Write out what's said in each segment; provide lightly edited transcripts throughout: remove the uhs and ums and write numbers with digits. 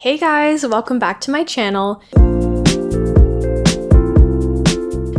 Hey guys, welcome back to my channel.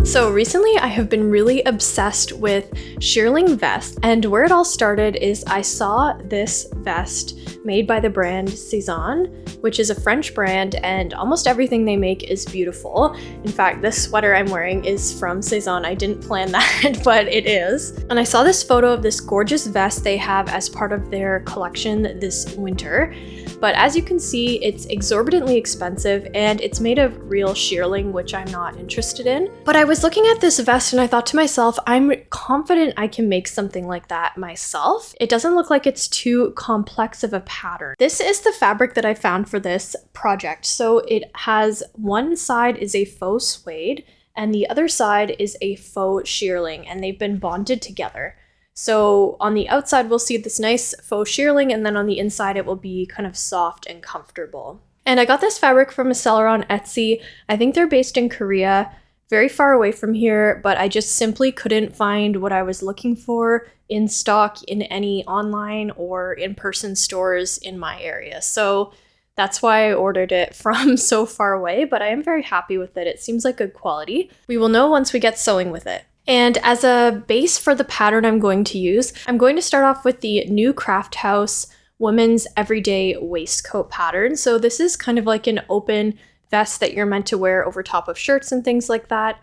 So recently I have been really obsessed with shearling vests, and where it all started is I saw this vest made by the brand Sezane, which is a French brand, and almost everything they make is beautiful. In fact, this sweater I'm wearing is from Sezane. I didn't plan that, but it is. And I saw this photo of this gorgeous vest they have as part of their collection this winter. But as you can see, it's exorbitantly expensive and it's made of real shearling, which I'm not interested in. But I was looking at this vest and I thought to myself, I'm confident I can make something like that myself. It doesn't look like it's too complex of a pattern. This is the fabric that I found for this project. So it has one side is a faux suede and the other side is a faux shearling, and they've been bonded together. So on the outside, we'll see this nice faux shearling, and then on the inside, it will be kind of soft and comfortable. And I got this fabric from a seller on Etsy. I think they're based in Korea, very far away from here, but I just simply couldn't find what I was looking for in stock in any online or in-person stores in my area. So that's why I ordered it from so far away, but I am very happy with it. It seems like good quality. We will know once we get sewing with it. And as a base for the pattern I'm going to use, I'm going to start off with the new Craft House Women's Everyday Waistcoat pattern. So this is kind of like an open vest that you're meant to wear over top of shirts and things like that.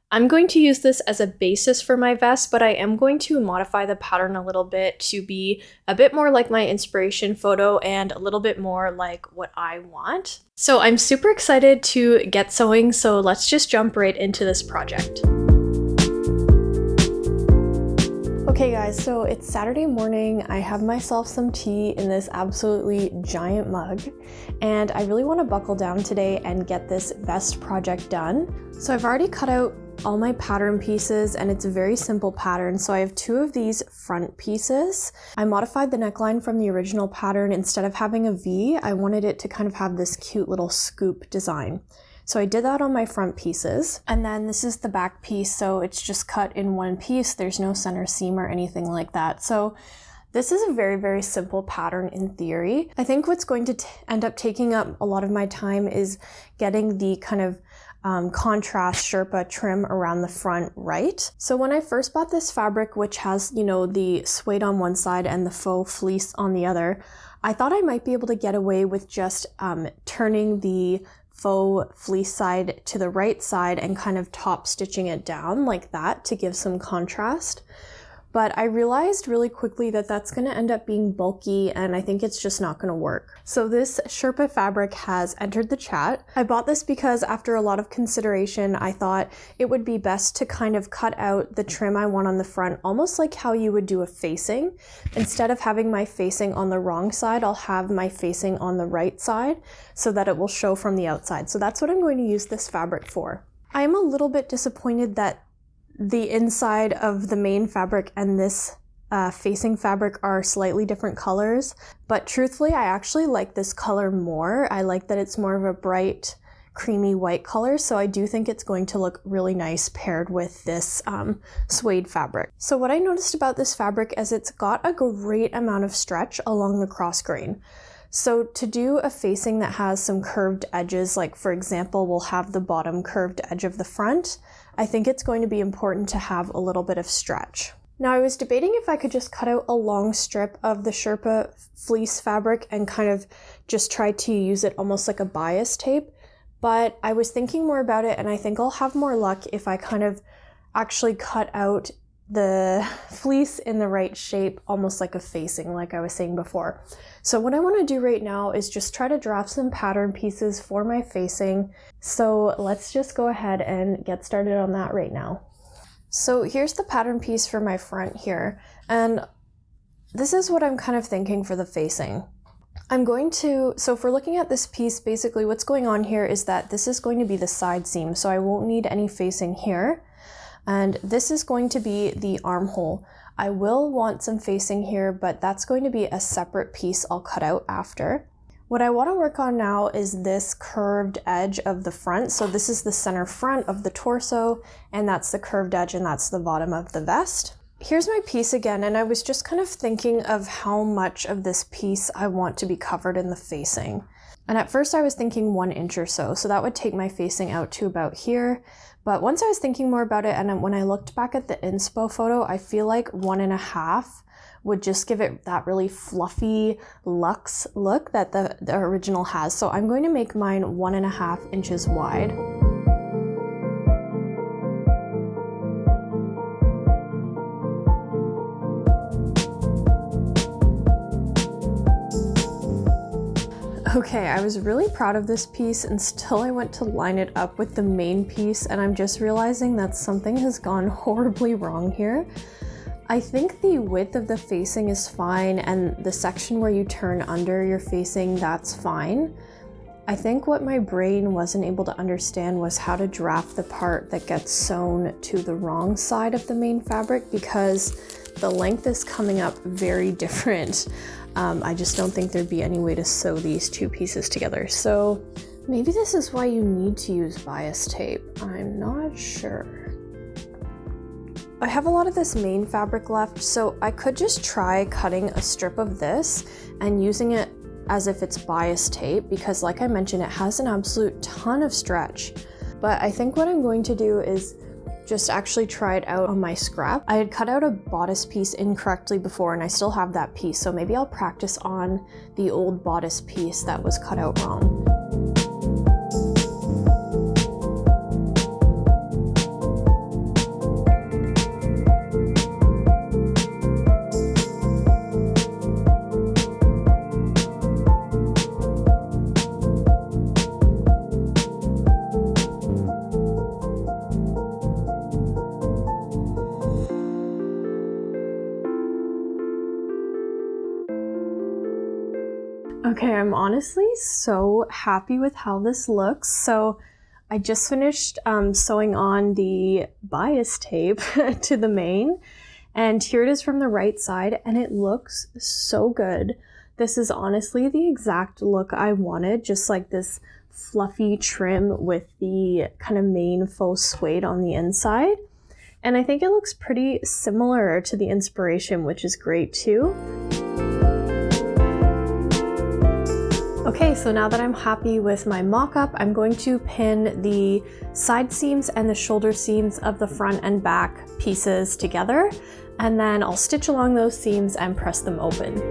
I'm going to use this as a basis for my vest, but I am going to modify the pattern a little bit to be a bit more like my inspiration photo and a little bit more like what I want. So I'm super excited to get sewing, so let's just jump right into this project. Okay guys, so it's Saturday morning. I have myself some tea in this absolutely giant mug, and I really want to buckle down today and get this vest project done. So I've already cut out all my pattern pieces, and it's a very simple pattern. So I have two of these front pieces. I modified the neckline from the original pattern. Instead of having a V, I wanted it to kind of have this cute little scoop design. So I did that on my front pieces. And then this is the back piece, so it's just cut in one piece. There's no center seam or anything like that. So this is a very, very simple pattern in theory. I think what's going to end up taking up a lot of my time is getting the kind of contrast Sherpa trim around the front right. So when I first bought this fabric, which has, you know, the suede on one side and the faux fleece on the other, I thought I might be able to get away with just turning the faux fleece side to the right side and kind of top stitching it down like that to give some contrast. But I realized really quickly that that's going to end up being bulky, and I think it's just not going to work. So this Sherpa fabric has entered the chat. I bought this because after a lot of consideration, I thought it would be best to kind of cut out the trim I want on the front, almost like how you would do a facing. Instead of having my facing on the wrong side, I'll have my facing on the right side so that it will show from the outside. So that's what I'm going to use this fabric for. I am a little bit disappointed that the inside of the main fabric and this facing fabric are slightly different colors, but truthfully I actually like this color more. I like that it's more of a bright creamy white color, so I do think it's going to look really nice paired with this suede fabric. So what I noticed about this fabric is it's got a great amount of stretch along the cross grain. So to do a facing that has some curved edges, like for example, we'll have the bottom curved edge of the front, I think it's going to be important to have a little bit of stretch. Now I was debating if I could just cut out a long strip of the Sherpa fleece fabric and kind of just try to use it almost like a bias tape, but I was thinking more about it, and I think I'll have more luck if I kind of actually cut out the fleece in the right shape, almost like a facing, like I was saying before. So what I want to do right now is just try to draft some pattern pieces for my facing. So let's just go ahead and get started on that right now. So here's the pattern piece for my front here, and this is what I'm kind of thinking for the facing. So if we're looking at this piece, basically what's going on here is that this is going to be the side seam, so I won't need any facing here. And this is going to be the armhole. I will want some facing here, but that's going to be a separate piece I'll cut out after. What I want to work on now is this curved edge of the front. So this is the center front of the torso, and that's the curved edge, and that's the bottom of the vest. Here's my piece again, and I was just kind of thinking of how much of this piece I want to be covered in the facing. And at first I was thinking 1 inch or so that would take my facing out to about here. But once I was thinking more about it, and when I looked back at the inspo photo, I feel like 1.5 would just give it that really fluffy luxe look that the original has. So I'm going to make mine 1.5 inches wide. Okay, I was really proud of this piece until I went to line it up with the main piece, and I'm just realizing that something has gone horribly wrong here. I think the width of the facing is fine, and the section where you turn under your facing, that's fine. I think what my brain wasn't able to understand was how to draft the part that gets sewn to the wrong side of the main fabric, because the length is coming up very different. I just don't think there'd be any way to sew these two pieces together. So maybe this is why you need to use bias tape. I'm not sure. I have a lot of this main fabric left, so I could just try cutting a strip of this and using it as if it's bias tape, because like I mentioned, it has an absolute ton of stretch. But I think what I'm going to do is just actually try it out on my scrap. I had cut out a bodice piece incorrectly before, and I still have that piece, so maybe I'll practice on the old bodice piece that was cut out wrong. Okay, I'm honestly so happy with how this looks. So I just finished sewing on the bias tape to the main, and here it is from the right side, and it looks so good. This is honestly the exact look I wanted, just like this fluffy trim with the kind of main faux suede on the inside. And I think it looks pretty similar to the inspiration, which is great too. Okay, so now that I'm happy with my mock-up, I'm going to pin the side seams and the shoulder seams of the front and back pieces together, and then I'll stitch along those seams and press them open.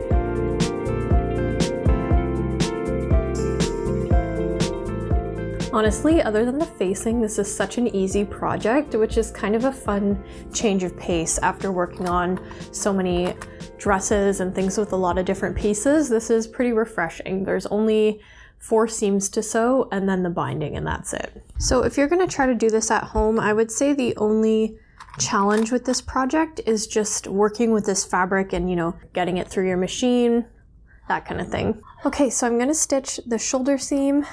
Honestly, other than the facing, this is such an easy project, which is kind of a fun change of pace after working on so many dresses and things with a lot of different pieces. This is pretty refreshing. There's only 4 seams to sew and then the binding, and that's it. So if you're gonna try to do this at home, I would say the only challenge with this project is just working with this fabric and, you know, getting it through your machine, that kind of thing. Okay, so I'm gonna stitch the shoulder seam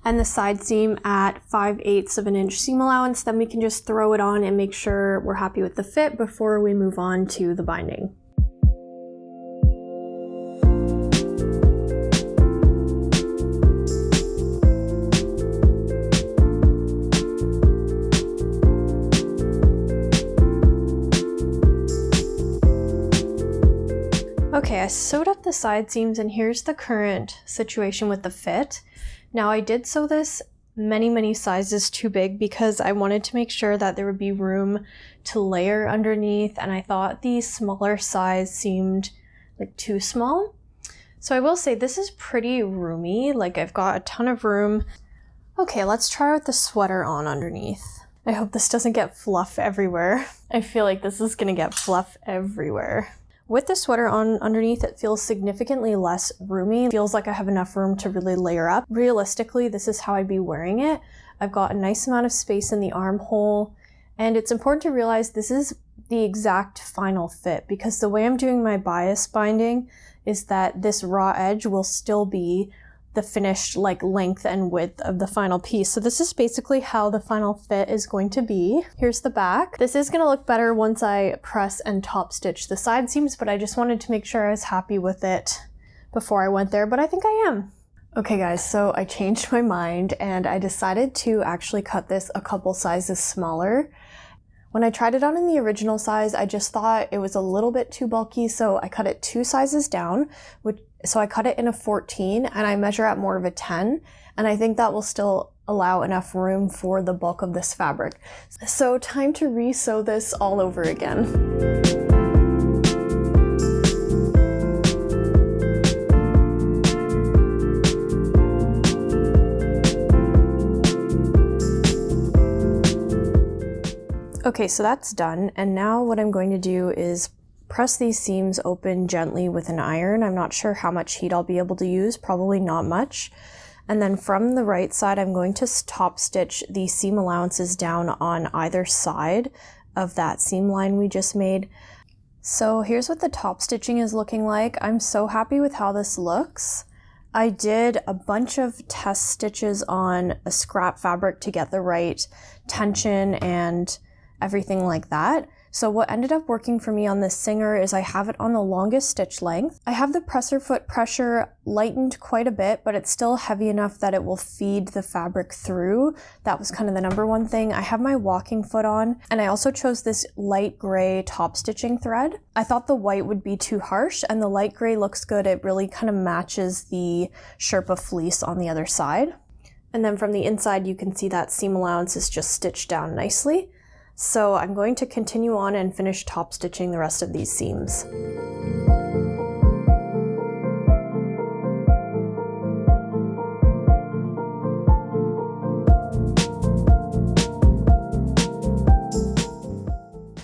and the side seam at 5/8 of an inch seam allowance. Then we can just throw it on and make sure we're happy with the fit before we move on to the binding. Okay, I sewed up the side seams, and here's the current situation with the fit. Now I did sew this many sizes too big because I wanted to make sure that there would be room to layer underneath, and I thought the smaller size seemed like too small. So I will say this is pretty roomy, like I've got a ton of room. Okay, let's try out the sweater on underneath. I hope this doesn't get fluff everywhere. I feel like this is gonna get fluff everywhere. With the sweater on underneath, it feels significantly less roomy. It feels like I have enough room to really layer up. Realistically, this is how I'd be wearing it. I've got a nice amount of space in the armhole, and it's important to realize this is the exact final fit, because the way I'm doing my bias binding is that this raw edge will still be the finished like length and width of the final piece. So this is basically how the final fit is going to be. Here's the back. This is gonna look better once I press and top stitch the side seams, but I just wanted to make sure I was happy with it before I went there, but I think I am. Okay guys, so I changed my mind and I decided to actually cut this a couple sizes smaller. When I tried it on in the original size, I just thought it was a little bit too bulky, so I cut it 2 sizes down, So I cut it in a 14 and I measure at more of a 10, and I think that will still allow enough room for the bulk of this fabric. So time to re-sew this all over again. Okay, so that's done, and now what I'm going to do is press these seams open gently with an iron. I'm not sure how much heat I'll be able to use, probably not much. And then from the right side, I'm going to top stitch the seam allowances down on either side of that seam line we just made. So here's what the top stitching is looking like. I'm so happy with how this looks. I did a bunch of test stitches on a scrap fabric to get the right tension and everything like that. So what ended up working for me on this Singer is I have it on the longest stitch length. I have the presser foot pressure lightened quite a bit, but it's still heavy enough that it will feed the fabric through. That was kind of the number one thing. I have my walking foot on, and I also chose this light gray top stitching thread. I thought the white would be too harsh, and the light gray looks good. It really kind of matches the Sherpa fleece on the other side. And then from the inside, you can see that seam allowance is just stitched down nicely. So I'm going to continue on and finish top stitching the rest of these seams.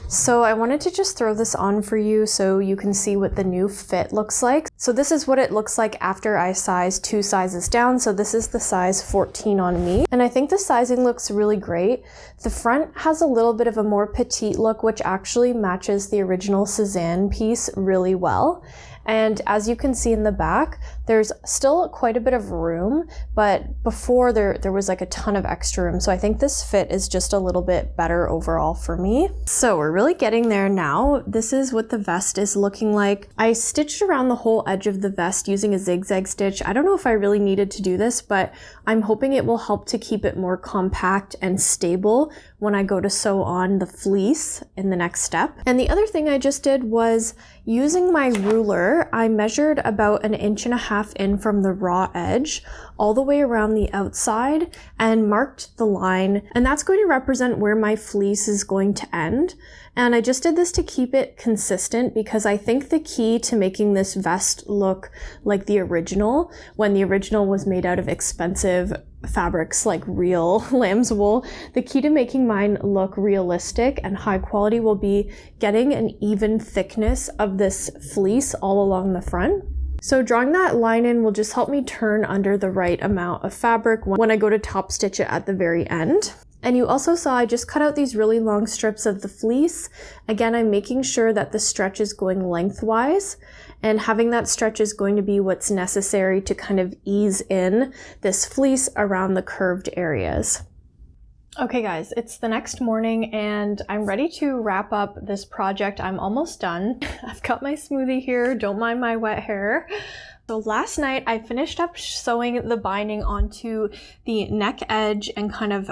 So I wanted to just throw this on for you so you can see what the new fit looks like. So this is what it looks like after I sized 2 sizes down. So this is the size 14 on me. And I think the sizing looks really great. The front has a little bit of a more petite look, which actually matches the original Sezane piece really well. And as you can see in the back, there's still quite a bit of room, but before there was like a ton of extra room. So I think this fit is just a little bit better overall for me. So we're really getting there now. This is what the vest is looking like. I stitched around the whole edge of the vest using a zigzag stitch. I don't know if I really needed to do this, but I'm hoping it will help to keep it more compact and stable when I go to sew on the fleece in the next step. And the other thing I just did was using my ruler, I measured about 1.5 inches in from the raw edge all the way around the outside and marked the line, and that's going to represent where my fleece is going to end. And I just did this to keep it consistent because I think the key to making this vest look like the original, when the original was made out of expensive fabrics like real lamb's wool, the key to making mine look realistic and high quality will be getting an even thickness of this fleece all along the front. So drawing that line in will just help me turn under the right amount of fabric when I go to top stitch it at the very end. And you also saw I just cut out these really long strips of the fleece. Again, I'm making sure that the stretch is going lengthwise, and having that stretch is going to be what's necessary to kind of ease in this fleece around the curved areas. Okay guys, it's the next morning and I'm ready to wrap up this project. I'm almost done. I've got my smoothie here, don't mind my wet hair. So last night I finished up sewing the binding onto the neck edge and kind of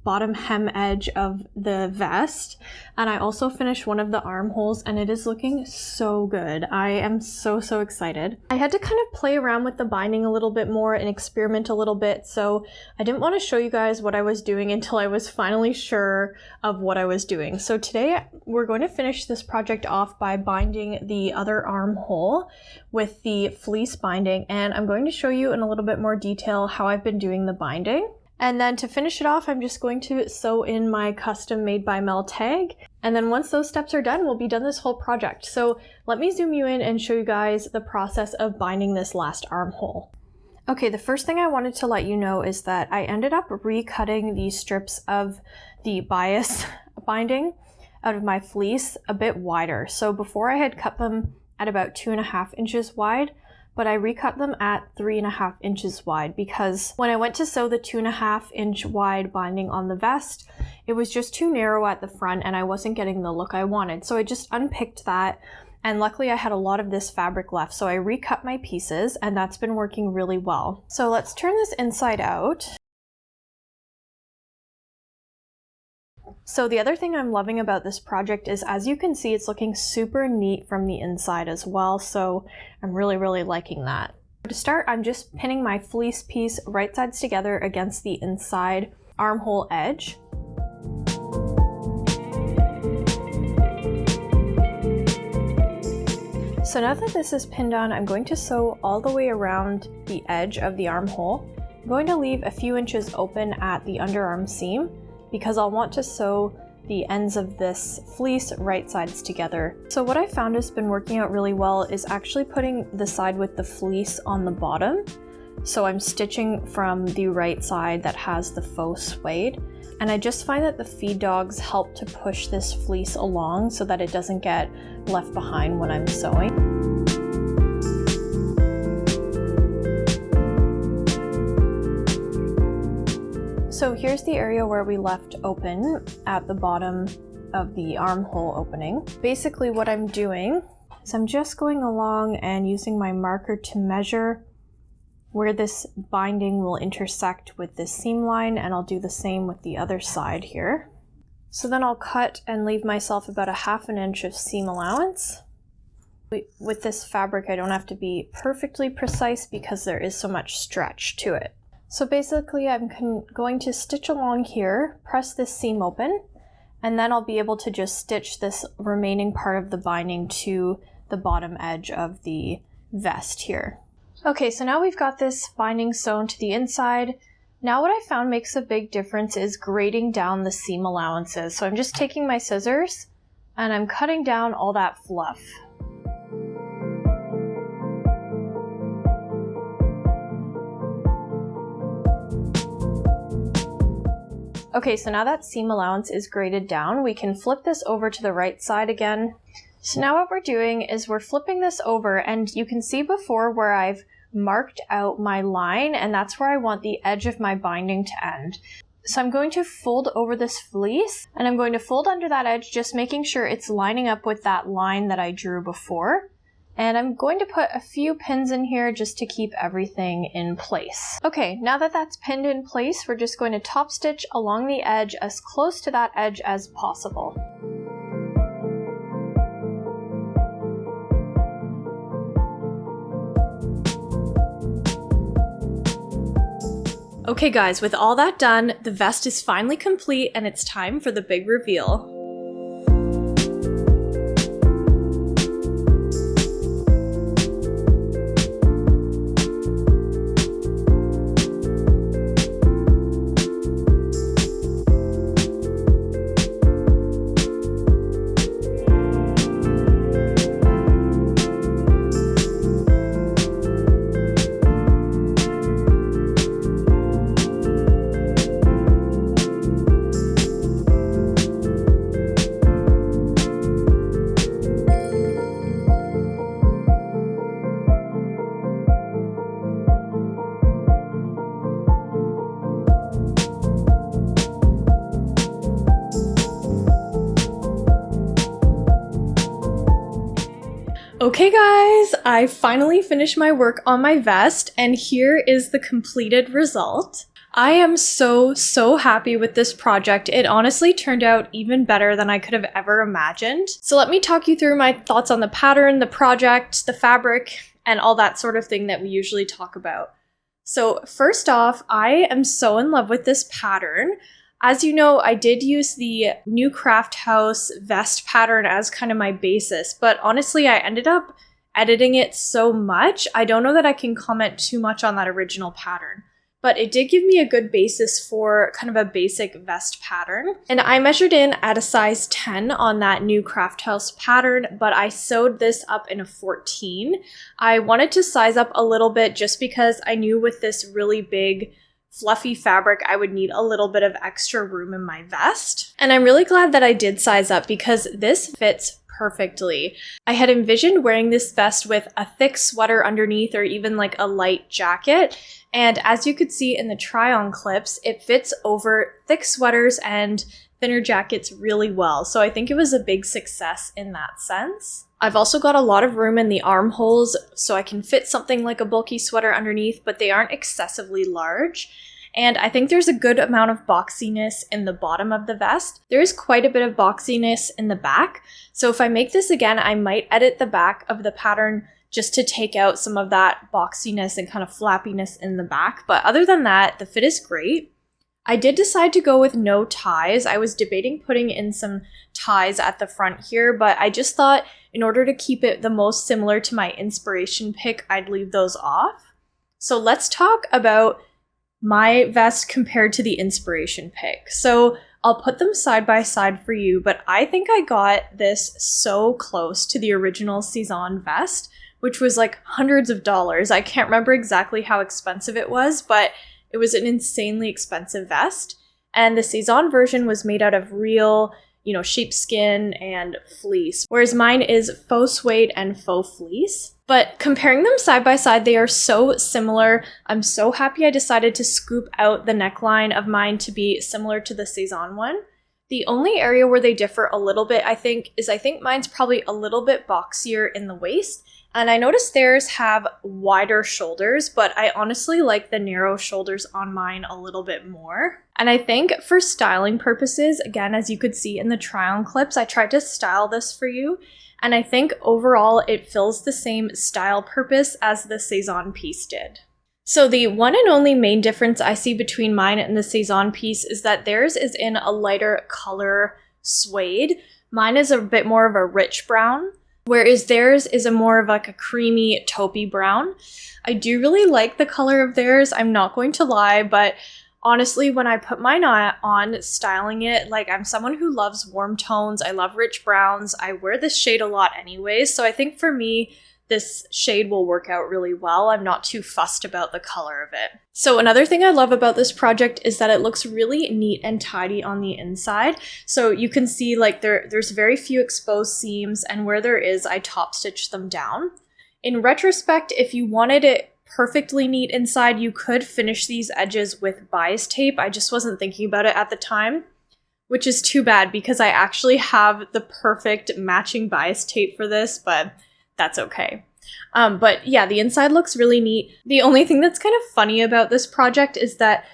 bottom hem edge of the vest, and I also finished one of the armholes and it is looking so good. I am so excited. I had to kind of play around with the binding a little bit more and experiment a little bit, so I didn't want to show you guys what I was doing until I was finally sure of what I was doing. So today we're going to finish this project off by binding the other armhole with the fleece binding, and I'm going to show you in a little bit more detail how I've been doing the binding. And then to finish it off, I'm just going to sew in my custom made by Mel tag. And then once those steps are done, we'll be done this whole project. So let me zoom you in and show you guys the process of binding this last armhole. Okay, the first thing I wanted to let you know is that I ended up recutting these strips of the bias binding out of my fleece a bit wider. So before I had cut them at about 2.5 inches wide, but I recut them at 3.5 inches wide because when I went to sew the 2.5 inch wide binding on the vest, it was just too narrow at the front and I wasn't getting the look I wanted. So I just unpicked that, and luckily I had a lot of this fabric left, so I recut my pieces and that's been working really well. So let's turn this inside out. So the other thing I'm loving about this project is, as you can see, it's looking super neat from the inside as well. So I'm really liking that. To start, I'm just pinning my fleece piece right sides together against the inside armhole edge. So now that this is pinned on, I'm going to sew all the way around the edge of the armhole. I'm going to leave a few inches open at the underarm seam because I'll want to sew the ends of this fleece right sides together. So what I found has been working out really well is actually putting the side with the fleece on the bottom. So I'm stitching from the right side that has the faux suede. And I just find that the feed dogs help to push this fleece along so that it doesn't get left behind when I'm sewing. So here's the area where we left open at the bottom of the armhole opening. Basically what I'm doing is I'm just going along and using my marker to measure where this binding will intersect with this seam line, and I'll do the same with the other side here. So then I'll cut and leave myself about 1/2 inch of seam allowance. With this fabric, I don't have to be perfectly precise because there is so much stretch to it. So basically I'm going to stitch along here, press this seam open, and then I'll be able to just stitch this remaining part of the binding to the bottom edge of the vest here. Okay, so now we've got this binding sewn to the inside. Now what I found makes a big difference is grading down the seam allowances. So I'm just taking my scissors and I'm cutting down all that fluff. Okay, so now that seam allowance is graded down, we can flip this over to the right side again. So now what we're doing is we're flipping this over, and you can see before where I've marked out my line, and that's where I want the edge of my binding to end. So I'm going to fold over this fleece, and I'm going to fold under that edge, just making sure it's lining up with that line that I drew before. And I'm going to put a few pins in here just to keep everything in place. Okay, now that that's pinned in place, we're just going to top stitch along the edge as close to that edge as possible. Okay guys, with all that done, the vest is finally complete and it's time for the big reveal. Okay guys, I finally finished my work on my vest and here is the completed result. I am so happy with this project. It honestly turned out even better than I could have ever imagined. So let me talk you through my thoughts on the pattern, the project, the fabric, and all that sort of thing that we usually talk about. So first off, I am so in love with this pattern. As you know, I did use the new Craft House vest pattern as kind of my basis, but honestly, I ended up editing it so much, I don't know that I can comment too much on that original pattern. But it did give me a good basis for kind of a basic vest pattern. And I measured in at a size 10 on that new Craft House pattern, but I sewed this up in a 14. I wanted to size up a little bit just because I knew with this really big fluffy fabric, I would need a little bit of extra room in my vest. And I'm really glad that I did size up because this fits perfectly. I had envisioned wearing this vest with a thick sweater underneath or even like a light jacket. And as you could see in the try-on clips, it fits over thick sweaters and thinner jackets really well. So I think it was a big success in that sense. I've also got a lot of room in the armholes, so I can fit something like a bulky sweater underneath, but they aren't excessively large. And I think there's a good amount of boxiness in the bottom of the vest. There is quite a bit of boxiness in the back. So if I make this again, I might edit the back of the pattern just to take out some of that boxiness and kind of flappiness in the back. But other than that, the fit is great. I did decide to go with no ties. I was debating putting in some ties at the front here, but I just thought in order to keep it the most similar to my inspiration pick, I'd leave those off. So let's talk about my vest compared to the inspiration pick. So I'll put them side by side for you, but I think I got this so close to the original Sezane vest, which was like hundreds of dollars. I can't remember exactly how expensive it was, but it was an insanely expensive vest. And the Sezane version was made out of real, sheepskin and fleece, whereas mine is faux suede and faux fleece. But comparing them side by side, they are so similar. I'm so happy I decided to scoop out the neckline of mine to be similar to the Sezane one. The only area where they differ a little bit, I think mine's probably a little bit boxier in the waist. And I noticed theirs have wider shoulders, but I honestly like the narrow shoulders on mine a little bit more. And I think for styling purposes, again, as you could see in the try-on clips, I tried to style this for you. And I think overall it fills the same style purpose as the Sezane piece did. So the one and only main difference I see between mine and the Sezane piece is that theirs is in a lighter color suede. Mine is a bit more of a rich brown, whereas theirs is a more of like a creamy taupey brown. I do really like the color of theirs, I'm not going to lie, but honestly, when I put mine on styling it, like I'm someone who loves warm tones, I love rich browns, I wear this shade a lot anyways, so I think for me, this shade will work out really well. I'm not too fussed about the color of it. So another thing I love about this project is that it looks really neat and tidy on the inside. So you can see like there's very few exposed seams, and where there is, I top stitch them down. In retrospect, if you wanted it perfectly neat inside, you could finish these edges with bias tape. I just wasn't thinking about it at the time, which is too bad because I actually have the perfect matching bias tape for this, but that's okay. But yeah, the inside looks really neat. The only thing that's kind of funny about this project is that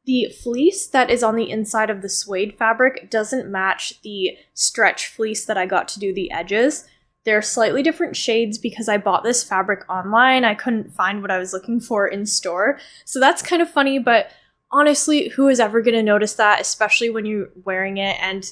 the fleece that is on the inside of the suede fabric doesn't match the stretch fleece that I got to do the edges. They're slightly different shades because I bought this fabric online. I couldn't find what I was looking for in store. So that's kind of funny, but honestly, who is ever going to notice that, especially when you're wearing it? And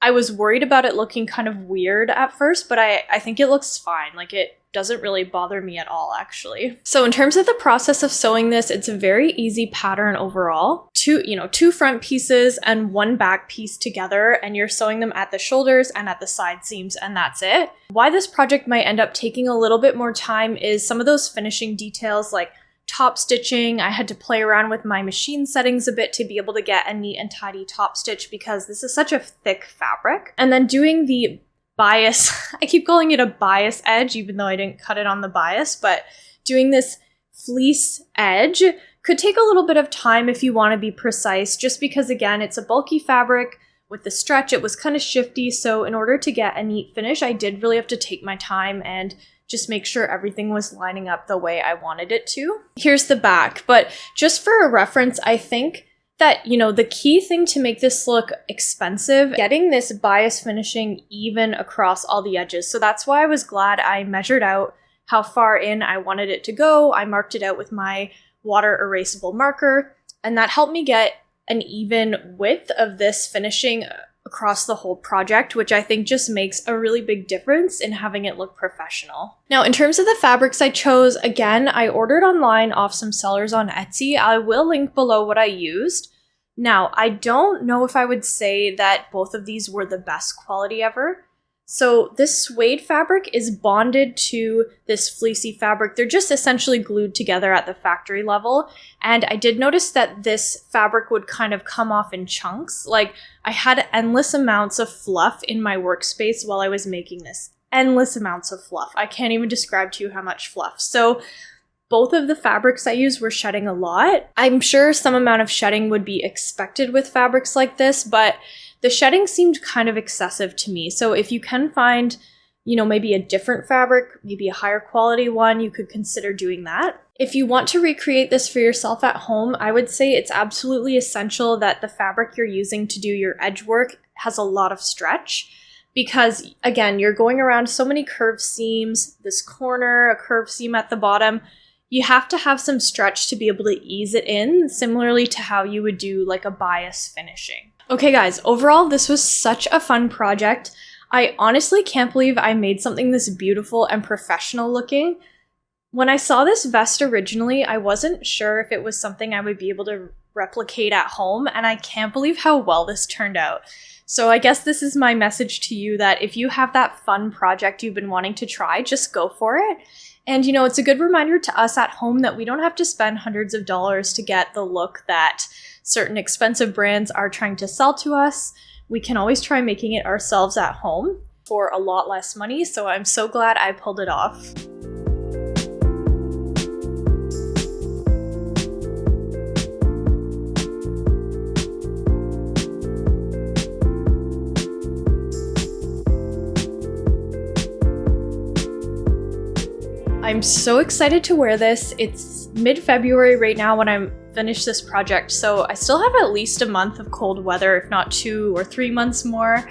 I was worried about it looking kind of weird at first, but I think it looks fine. Like, it doesn't really bother me at all, actually. So in terms of the process of sewing this, it's a very easy pattern overall. Two front pieces and one back piece together, and you're sewing them at the shoulders and at the side seams, and that's it. Why this project might end up taking a little bit more time is some of those finishing details like top stitching. I had to play around with my machine settings a bit to be able to get a neat and tidy top stitch because this is such a thick fabric. And then doing the bias, I keep calling it a bias edge even though I didn't cut it on the bias, but doing this fleece edge could take a little bit of time if you want to be precise, just because again, it's a bulky fabric. With the stretch, it was kind of shifty, so in order to get a neat finish, I did really have to take my time and just make sure everything was lining up the way I wanted it to. Here's the back, but just for a reference, I think that, the key thing to make this look expensive, getting this bias finishing even across all the edges. So that's why I was glad I measured out how far in I wanted it to go. I marked it out with my water erasable marker, and that helped me get an even width of this finishing across the whole project, which I think just makes a really big difference in having it look professional. Now, in terms of the fabrics I chose, again, I ordered online off some sellers on Etsy. I will link below what I used. Now, I don't know if I would say that both of these were the best quality ever. So this suede fabric is bonded to this fleecy fabric. They're just essentially glued together at the factory level. And I did notice that this fabric would kind of come off in chunks. Like, I had endless amounts of fluff in my workspace while I was making this. Endless amounts of fluff. I can't even describe to you how much fluff. So both of the fabrics I used were shedding a lot. I'm sure some amount of shedding would be expected with fabrics like this, but the shedding seemed kind of excessive to me. So if you can find, you know, maybe a different fabric, maybe a higher quality one, you could consider doing that. If you want to recreate this for yourself at home, I would say it's absolutely essential that the fabric you're using to do your edge work has a lot of stretch, because again, you're going around so many curved seams, this corner, a curved seam at the bottom. You have to have some stretch to be able to ease it in, similarly to how you would do like a bias finishing. Okay guys, overall this was such a fun project. I honestly can't believe I made something this beautiful and professional looking. When I saw this vest originally, I wasn't sure if it was something I would be able to replicate at home, and I can't believe how well this turned out. So I guess this is my message to you, that if you have that fun project you've been wanting to try, just go for it. And you know, it's a good reminder to us at home that we don't have to spend hundreds of dollars to get the look that certain expensive brands are trying to sell to us. We can always try making it ourselves at home for a lot less money, so I'm so glad I pulled it off. I'm so excited to wear this. It's mid-February right now when I'm finished this project, so I still have at least a month of cold weather, if not 2 or 3 months more.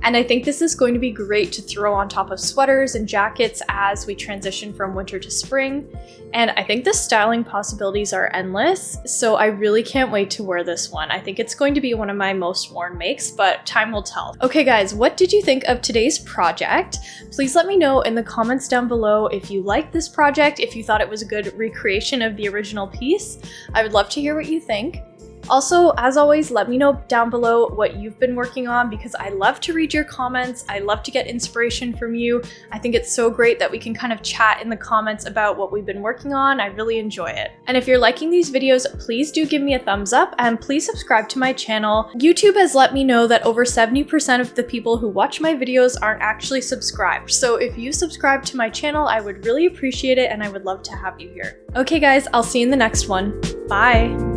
And I think this is going to be great to throw on top of sweaters and jackets as we transition from winter to spring. And I think the styling possibilities are endless, so I really can't wait to wear this one. I think it's going to be one of my most worn makes, but time will tell. Okay guys, what did you think of today's project? Please let me know in the comments down below if you liked this project, if you thought it was a good recreation of the original piece. I would love to hear what you think. Also, as always, let me know down below what you've been working on, because I love to read your comments. I love to get inspiration from you. I think it's so great that we can kind of chat in the comments about what we've been working on. I really enjoy it. And if you're liking these videos, please do give me a thumbs up and please subscribe to my channel. YouTube has let me know that over 70% of the people who watch my videos aren't actually subscribed. So if you subscribe to my channel, I would really appreciate it and I would love to have you here. Okay guys, I'll see you in the next one. Bye!